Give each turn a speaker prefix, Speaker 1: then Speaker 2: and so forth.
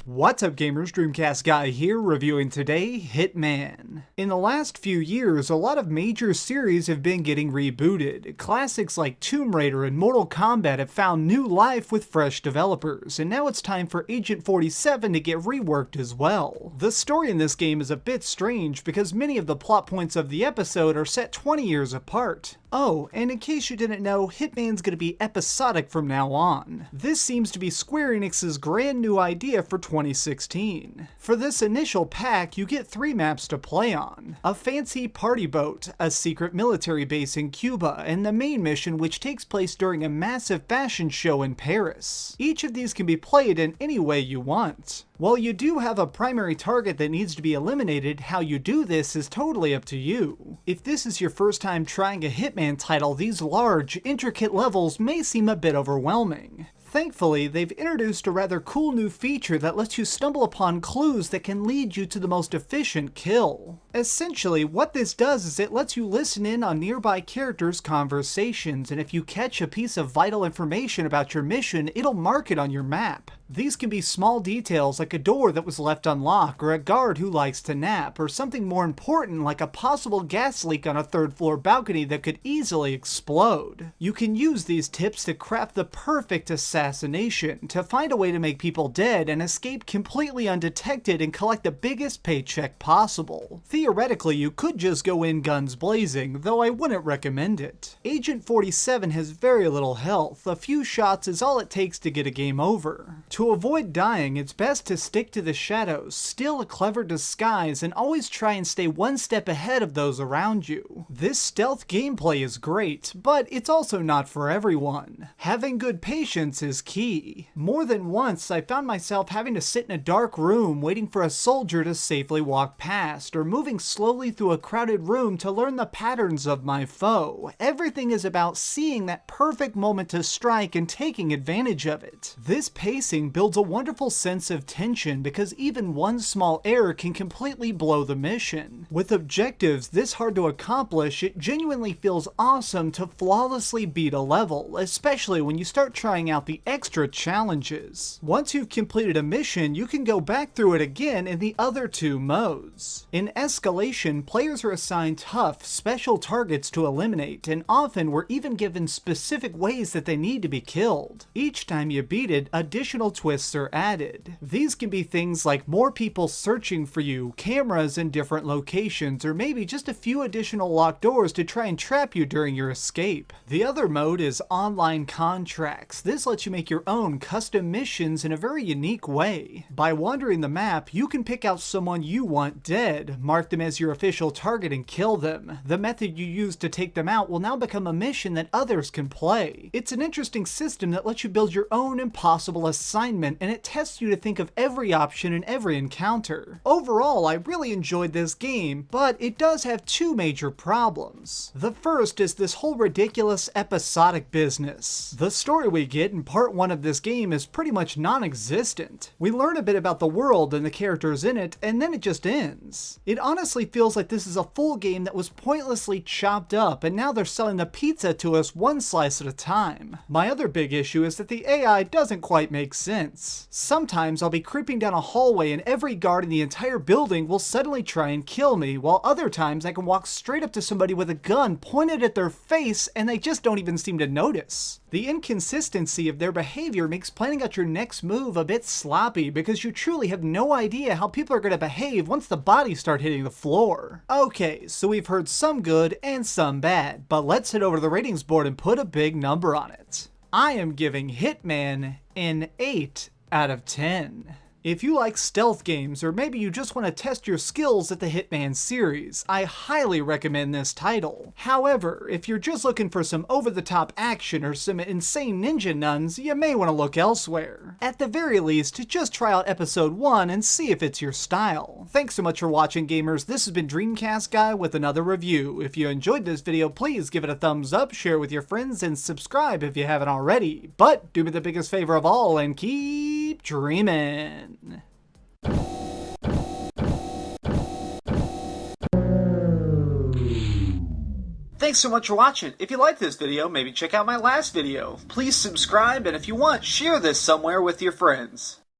Speaker 1: What's up gamers, DreamcastGuy here, reviewing today Hitman. In the last few years, a lot of major series have been getting rebooted. Classics like Tomb Raider and Mortal Kombat have found new life with fresh developers, and now it's time for Agent 47 to get reworked as well. The story in this game is a bit strange because many of the plot points of the episode are set 20 years apart. Oh, and in case you didn't know, Hitman's gonna be episodic from now on. This seems to be Square Enix's grand new idea for 2016. For this initial pack, you get 3 maps to play on. A fancy party boat, a secret military base in Cuba, and the main mission which takes place during a massive fashion show in Paris. Each of these can be played in any way you want. While you do have a primary target that needs to be eliminated, how you do this is totally up to you. If this is your first time trying a Hitman title, these large, intricate levels may seem a bit overwhelming. Thankfully, they've introduced a rather cool new feature that lets you stumble upon clues that can lead you to the most efficient kill. Essentially, what this does is it lets you listen in on nearby characters' conversations, and if you catch a piece of vital information about your mission, it'll mark it on your map. These can be small details like a door that was left unlocked, or a guard who likes to nap, or something more important like a possible gas leak on a 3rd floor balcony that could easily explode. You can use these tips to craft the perfect assassination, to find a way to make people dead and escape completely undetected and collect the biggest paycheck possible. Theoretically, you could just go in guns blazing, though I wouldn't recommend it. Agent 47 has very little health. A few shots is all it takes to get a game over. To avoid dying, it's best to stick to the shadows, steal a clever disguise, and always try and stay one step ahead of those around you. This stealth gameplay is great, but it's also not for everyone. Having good patience is key. More than once, I found myself having to sit in a dark room waiting for a soldier to safely walk past, or moving slowly through a crowded room to learn the patterns of my foe. Everything is about seeing that perfect moment to strike and taking advantage of it. This pacing builds a wonderful sense of tension because even one small error can completely blow the mission. With objectives this hard to accomplish, it genuinely feels awesome to flawlessly beat a level, especially when you start trying out the extra challenges. Once you've completed a mission, you can go back through it again in the other 2 modes. In Escalation, players are assigned tough, special targets to eliminate, and often we're even given specific ways that they need to be killed. Each time you beat it, additional twists are added. These can be things like more people searching for you, cameras in different locations, or maybe just a few additional locked doors to try and trap you during your escape. The other mode is online contracts. This lets you make your own custom missions in a very unique way. By wandering the map, you can pick out someone you want dead, mark them as your official target, and kill them. The method you use to take them out will now become a mission that others can play. It's an interesting system that lets you build your own impossible assignment, and it tests you to think of every option in every encounter. Overall, I really enjoyed this game, but it does have 2 major problems. The first is this whole ridiculous episodic business. The story we get in part 1 of this game is pretty much non-existent. We learn a bit about the world and the characters in it, and then it just ends. It honestly feels like this is a full game that was pointlessly chopped up, and now they're selling the pizza to us one slice at a time. My other big issue is that the AI doesn't quite make sense. Sometimes I'll be creeping down a hallway and every guard in the entire building will suddenly try and kill me, while other times I can walk straight up to somebody with a gun pointed at their face and they just don't even seem to notice. The inconsistency of their behavior makes planning out your next move a bit sloppy because you truly have no idea how people are going to behave once the bodies start hitting the floor. Okay, so we've heard some good and some bad, but let's head over to the ratings board and put a big number on it. I am giving Hitman an 8 out of 10. If you like stealth games, or maybe you just want to test your skills at the Hitman series, I highly recommend this title. However, if you're just looking for some over-the-top action or some insane ninja nuns, you may want to look elsewhere. At the very least, just try out episode 1 and see if it's your style. Thanks so much for watching, gamers. This has been DreamcastGuy with another review. If you enjoyed this video, please give it a thumbs up, share it with your friends, and subscribe if you haven't already. But do me the biggest favor of all and keep dreaming. Thanks so much for watching. If you like this video, maybe check out my last video. Please subscribe, and if you want, share this somewhere with your friends.